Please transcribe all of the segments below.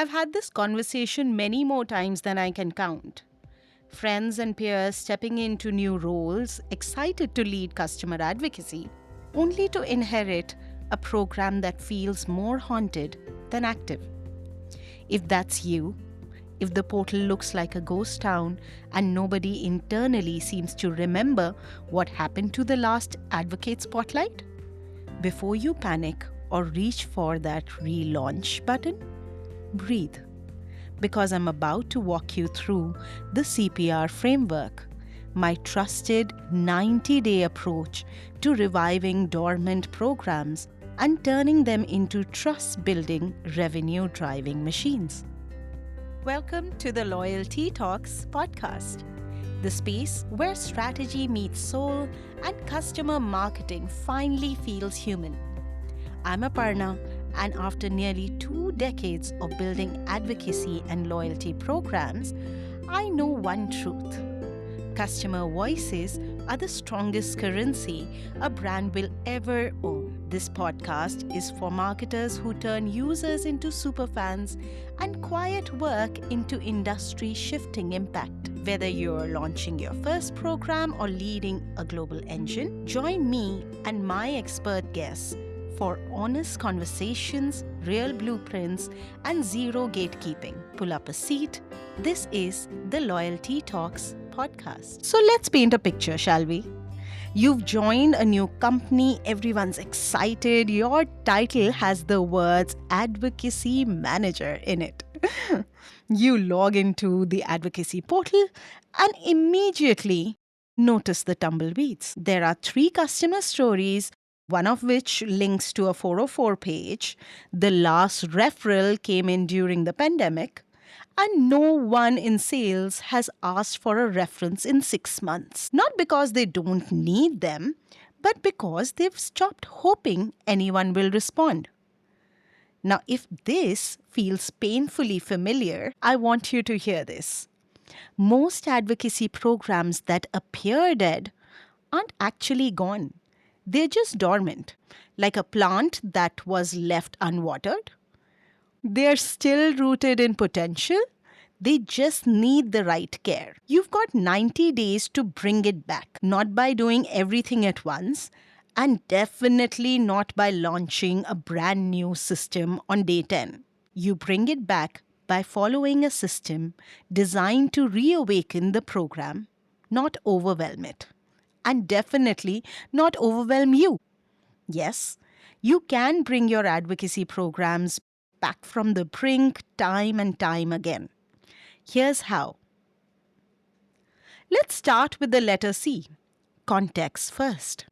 I've had this conversation many more times than I can count. Friends and peers stepping into new roles, excited to lead customer advocacy, only to inherit a program that feels more haunted than active. If that's you, if the portal looks like a ghost town and nobody internally seems to remember what happened to the last Advocate Spotlight, before you panic or reach for that relaunch button, breathe. Because I'm about to walk you through the CPR Framework, my trusted 90-day approach to reviving dormant programs and turning them into trust-building, revenue-driving machines. Welcome to the Loyalty Talks podcast, the space where strategy meets soul and customer marketing finally feels human. I'm Aparna, and after nearly 2 decades of building advocacy and loyalty programs, I know one truth. Customer voices are the strongest currency a brand will ever own. This podcast is for marketers who turn users into superfans and quiet work into industry-shifting impact. Whether you're launching your first program or leading a global engine, join me and my expert guests for honest conversations, real blueprints, and zero gatekeeping. Pull up a seat. This is the Loyalty Talks podcast. So let's paint a picture, shall we? You've joined a new company, everyone's excited. Your title has the words Advocacy Manager in it. You log into the advocacy portal and immediately notice the tumbleweeds. There are 3 customer stories, one of which links to a 404 page. The last referral came in during the pandemic, and no one in sales has asked for a reference in 6 months. Not because they don't need them, but because they've stopped hoping anyone will respond. Now, if this feels painfully familiar, I want you to hear this. Most advocacy programs that appear dead aren't actually gone. They're just dormant, like a plant that was left unwatered. They're still rooted in potential. They just need the right care. You've got 90 days to bring it back, not by doing everything at once, and definitely not by launching a brand new system on day 10. You bring it back by following a system designed to reawaken the program, not overwhelm it. And definitely not overwhelm you. Yes, you can bring your advocacy programs back from the brink time and time again. Here's how. Let's start with the letter C, context first.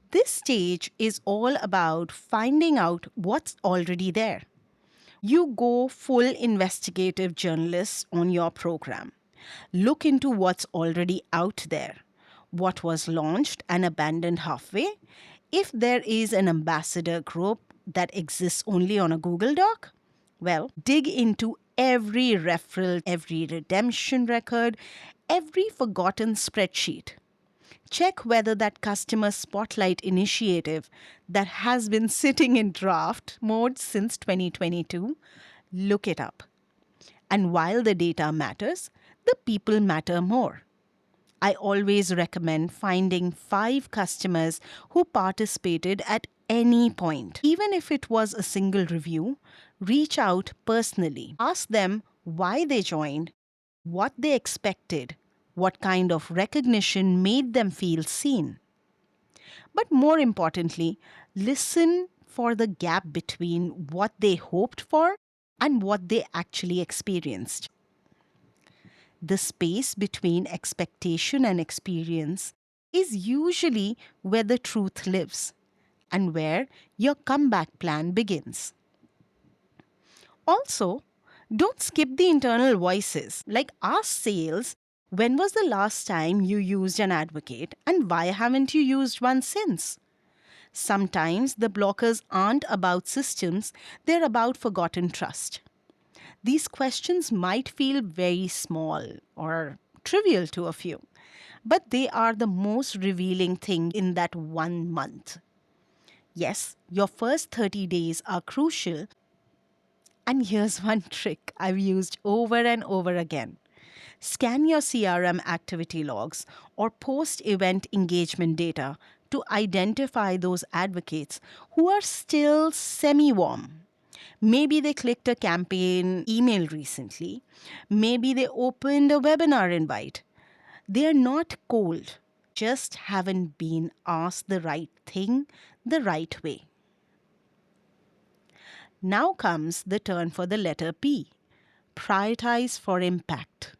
This stage is all about finding out what's already there. You go full investigative journalist on your program. Look into what's already out there. What was launched and abandoned halfway? If there is an ambassador group that exists only on a Google Doc, well, dig into every referral, every redemption record, every forgotten spreadsheet. Check whether that customer spotlight initiative that has been sitting in draft mode since 2022, look it up. And while the data matters, the people matter more. I always recommend finding 5 customers who participated at any point. Even if it was a single review, reach out personally. Ask them why they joined, what they expected, what kind of recognition made them feel seen. But more importantly, listen for the gap between what they hoped for and what they actually experienced. The space between expectation and experience is usually where the truth lives and where your comeback plan begins. Also, don't skip the internal voices. Like, ask sales, when was the last time you used an advocate and why haven't you used one since? Sometimes the blockers aren't about systems, they're about forgotten trust. These questions might feel very small or trivial to a few, but they are the most revealing thing in that 1 month. Yes, your first 30 days are crucial, And here's one trick I've used over and over again. Scan your CRM activity logs or post event engagement data to identify those advocates who are still semi warm. Maybe they clicked a campaign email recently. Maybe they opened a webinar invite. They're not cold, just haven't been asked the right thing the right way. Now comes the turn for the letter P. Prioritize for impact.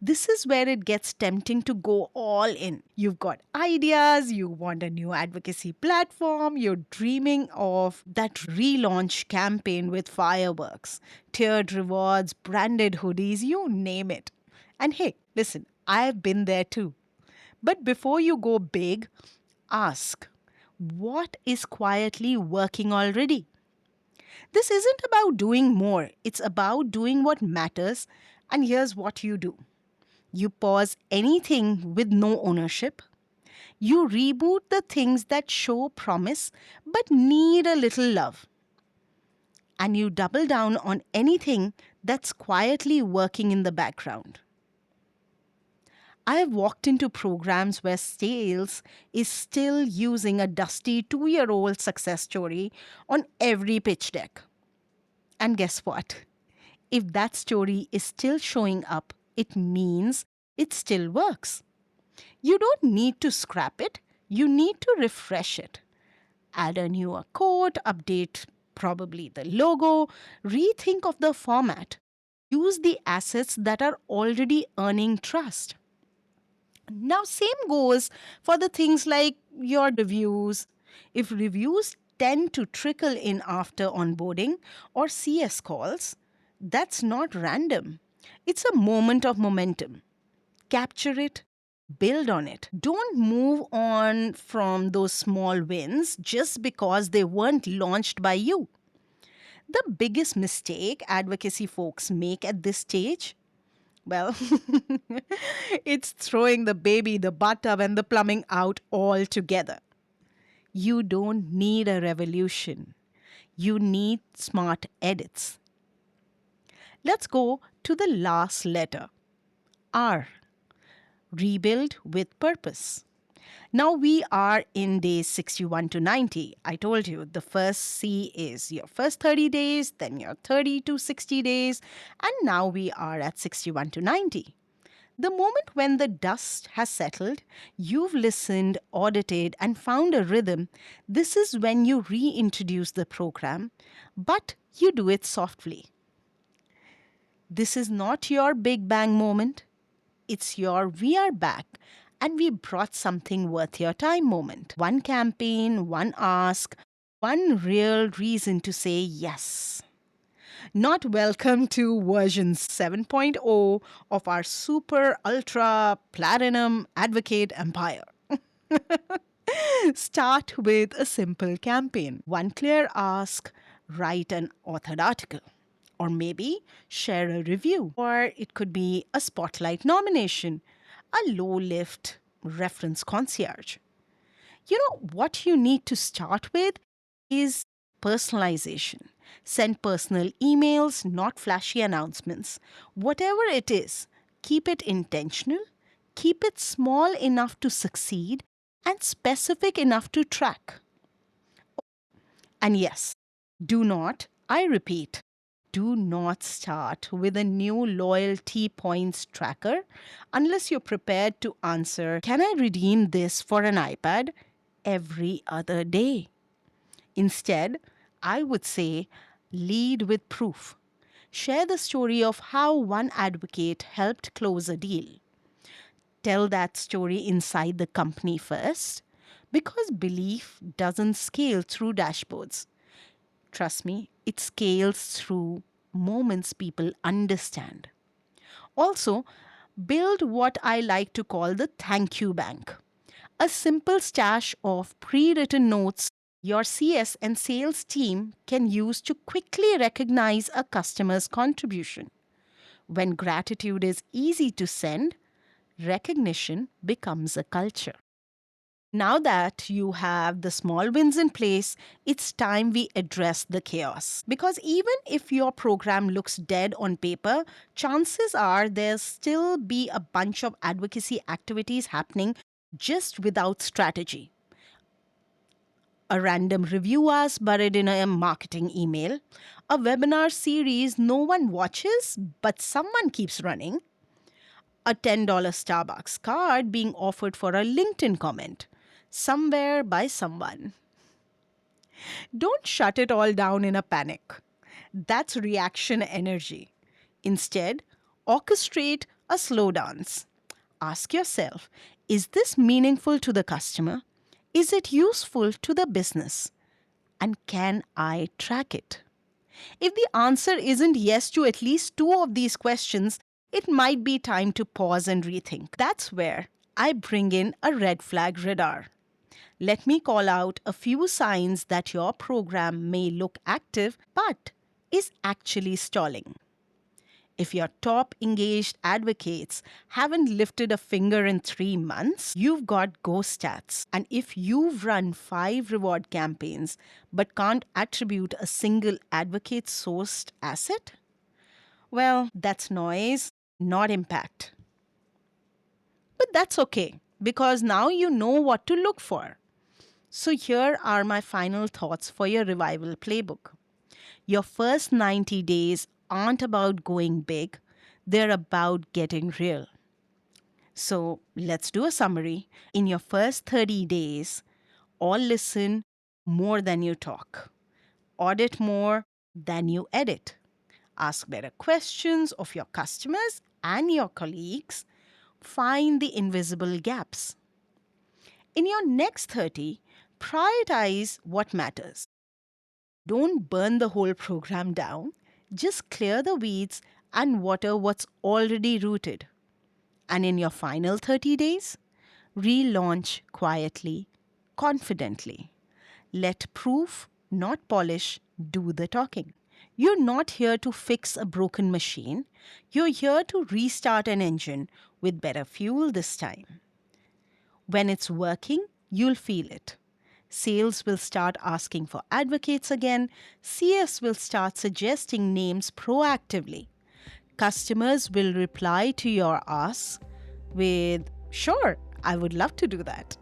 This is where it gets tempting to go all in. You've got ideas, you want a new advocacy platform, you're dreaming of that relaunch campaign with fireworks, tiered rewards, branded hoodies, you name it. And hey, listen, I've been there too. But before you go big, ask, what is quietly working already? This isn't about doing more, it's about doing what matters. And here's what you do: you pause anything with no ownership. You reboot the things that show promise but need a little love. And you double down on anything that's quietly working in the background. I have walked into programs where sales is still using a dusty 2-year old success story on every pitch deck. And guess what? If that story is still showing up, it means it still works. You don't need to scrap it, you need to refresh it. Add a newer quote, update probably the logo, rethink of the format. Use the assets that are already earning trust. Now, same goes for the things like your reviews. If reviews tend to trickle in after onboarding or CS calls, that's not random. It's a moment of momentum. Capture it, build on it. Don't move on from those small wins just because they weren't launched by you. The biggest mistake advocacy folks make at this stage, well, it's throwing the baby, the bathtub, and the plumbing out all together. You don't need a revolution. You need smart edits. Let's go to the last letter, R. Rebuild with purpose. Now we are in days 61 to 90. I told you the first C is your first 30 days, then your 30 to 60 days, and now we are at 61 to 90. The moment when the dust has settled, you've listened, audited, and found a rhythm, this is when you reintroduce the program, but you do it softly. This is not your big bang moment. It's your we are back and we brought something worth your time moment. One campaign, one ask, one real reason to say yes. Not welcome to version 7.0 of our super ultra platinum advocate empire. Start with a simple campaign. One clear ask, write an authored article. Or maybe share a review. Or it could be a spotlight nomination, a low lift reference concierge. You know what you need to start with is personalization. Send personal emails, not flashy announcements. Whatever it is, keep it intentional, keep it small enough to succeed, and specific enough to track. And yes, do not, I repeat, do not start with a new loyalty points tracker unless you're prepared to answer, can I redeem this for an iPad every other day? Instead, I would say lead with proof. Share the story of how one advocate helped close a deal. Tell that story inside the company first, because belief doesn't scale through dashboards. Trust me, it scales through moments people understand. Also, build what I like to call the thank you bank, a simple stash of pre written notes your CS and sales team can use to quickly recognize a customer's contribution. When gratitude is easy to send, recognition becomes a culture. Now that you have the small wins in place, it's time we address the chaos. Because even if your program looks dead on paper, chances are there'll still be a bunch of advocacy activities happening just without strategy. A random review ask buried in a marketing email, a webinar series no one watches but someone keeps running, a $10 Starbucks card being offered for a LinkedIn comment somewhere by someone. Don't shut it all down in a panic. That's reaction energy. Instead, orchestrate a slow dance. Ask yourself, is this meaningful to the customer? Is it useful to the business? And can I track it? If the answer isn't yes to at least two of these questions, it might be time to pause and rethink. That's where I bring in a red flag radar. Let me call out a few signs that your program may look active but is actually stalling. If your top engaged advocates haven't lifted a finger in 3 months, you've got ghost stats. And if you've run 5 reward campaigns but can't attribute a single advocate sourced asset, well, that's noise, not impact. But that's okay because now you know what to look for. So, here are my final thoughts for your revival playbook. Your first 90 days aren't about going big, they're about getting real. So, let's do a summary. In your first 30 days, all listen more than you talk, audit more than you edit, ask better questions of your customers and your colleagues, find the invisible gaps. In your next 30, prioritize what matters. Don't burn the whole program down. Just clear the weeds and water what's already rooted. And in your final 30 days, relaunch quietly, confidently. Let proof, not polish, do the talking. You're not here to fix a broken machine. You're here to restart an engine with better fuel this time. When it's working, you'll feel it. Sales will start asking for advocates again. CS will start suggesting names proactively. Customers will reply to your ask with, "Sure, I would love to do that."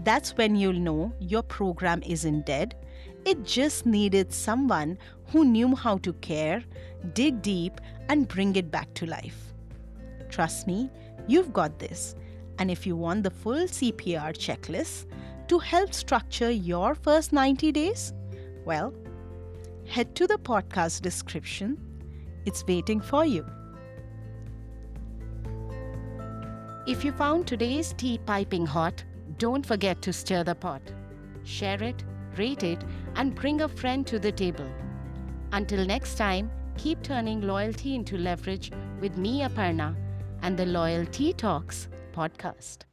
That's when you'll know your program isn't dead. It just needed someone who knew how to care, dig deep, and bring it back to life. Trust me, you've got this. And if you want the full CPR checklist to help structure your first 90 days, well, head to the podcast description. It's waiting for you. If you found today's tea piping hot, don't forget to stir the pot. Share it, rate it, and bring a friend to the table. Until next time, keep turning loyalty into leverage with me, Aparna, and the Loyalty Talks podcast.